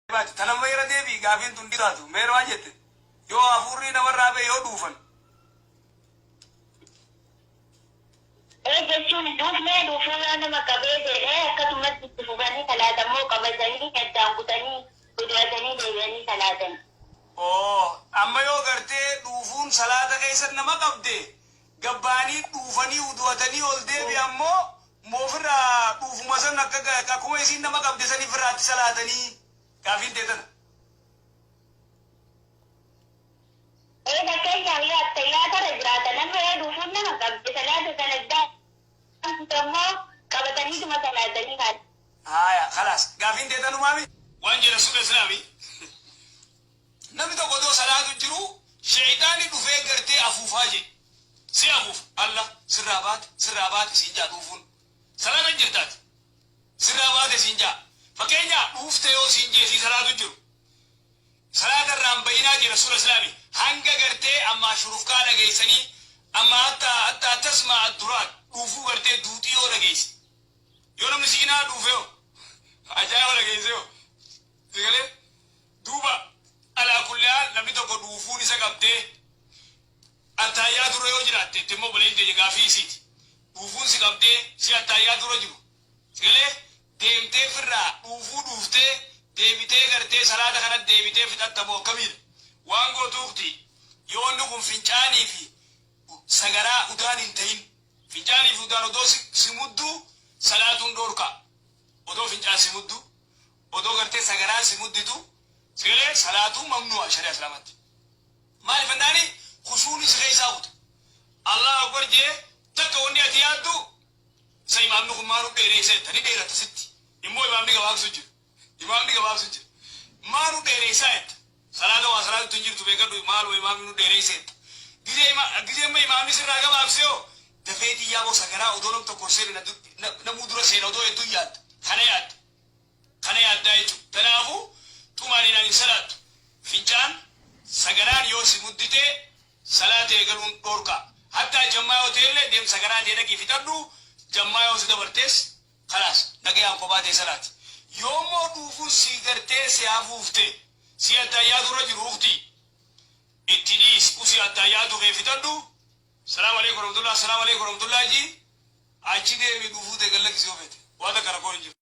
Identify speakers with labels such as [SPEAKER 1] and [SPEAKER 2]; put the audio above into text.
[SPEAKER 1] Tanamma irra deebii gaafiin tun diraatu meera waan jette yoo hafuurri namarraa ba'e yoo dhuufan.
[SPEAKER 2] Jechuun duufnee dhuufuu nama qabee jedhee akkasumatti itti fufanii salaatammoo qabatanii addaan kutanii guddatanii deebi'anii salaatan.
[SPEAKER 1] Amma yoo gartee dhuufuun salaata keessatti nama qabde gabbaanii dhuufanii uduwatanii ol deebi'ammoo moofirraa dhuufuma san akka akkuma isiin nama qabde saniif irraatti salaatanii. Gaafiin teetan.
[SPEAKER 2] Bakka yaata yaatara jiraata namni dhuufuun nama qabde salaata sanaddaa ammoo qabataniituma salaatanii haala.
[SPEAKER 1] Haya, khalaas. Gaafiin teetan umaami. Waan jedha suudha islaamii. Namni tokko otoo salaatu jiru sheeyitaani dhufee gartee afuufaa je. Si afuuf Allah sirraa baate siin jaa dhuufuun. Salaata jirtaati. Sirraa baate siin jaa. Fakkeenya dhuufte yoo siin jeesii salaatu jiru. Salaata irraan bayinaa jira suura islaamii. Hanga gartee amma shurufkaa dhageessanii amma hatta tasmaa adduraat dhuufuu gartee duuxii yoo dhageessi. Yoo namni siinaa dhuufe yoo ajaa'iba dhageesse yoo. Sigalee duuba alaa kullihaan namni tokko dhuufuun isa qabdee attaayyaa dura yoo jiraatte itti immoo baleeyyii gaafii isiiti. Dhuufuun si qabdee si attaayyaa dura jiru. Sigalee deemtee firraa dhuufuu dhuuftee deebitee gartee salaata kanatti deebitee fixattamoo akkamiidha waan gootuuti yoo inni kun fincaanii fi sagaraa udaan hin ta'in fincaanii fi udaan odoo si mudduu salaatuun dhoorka odoo fincaan si muddu odoo gartee sagaraan si mudditu sigalee salaatuun mamnu'a shari'a islaamatti maaliif annaani khushuun isa keessaa kutu Allah akbar jee takka wanni ati yaaddu sa imaamni kun maanuu dheereessee tani dheerata sitti immoo imaamni gabaabsu jiru. Imaamni gabaabsu jiru. Maanuu dheereessaa jetta. Salaata waa salaatu hin jirtu beekadhu maaloo imaamni nu dheereessee jetta. Gizee amma imaamni sirraa gabaabsee yoo dafee xiyyaa boo sagaraa odoo nam tokko seenu namuu dura seena odoo hedduu yaadda. Kana yaadda. Kana yaaddaa jechuudha. Kanaafuu xumaaniidhaan hin salaattu. Fincaan sagaraan yoo si mudditee salaata eegaluun dhoorka. Hatta jammaa yoo ta'ellee deem sagaraa ta'e dhaqii fixadhu jammaa yoo si dabartees khalaas dhagayaan kophaa ta'e salaati. Yoommoo dhuufuun si gartee si hafuufte si attaayyaa dura jiru ufti itti dhiis usi attaayyaa dhufee fixadhu salaamu alaikum warahmatullah salaamu alaikum warahmatullah ji achi deemi dhuufuu ta'e gallakkisii ofeete waan akka rakkoon hin jiru.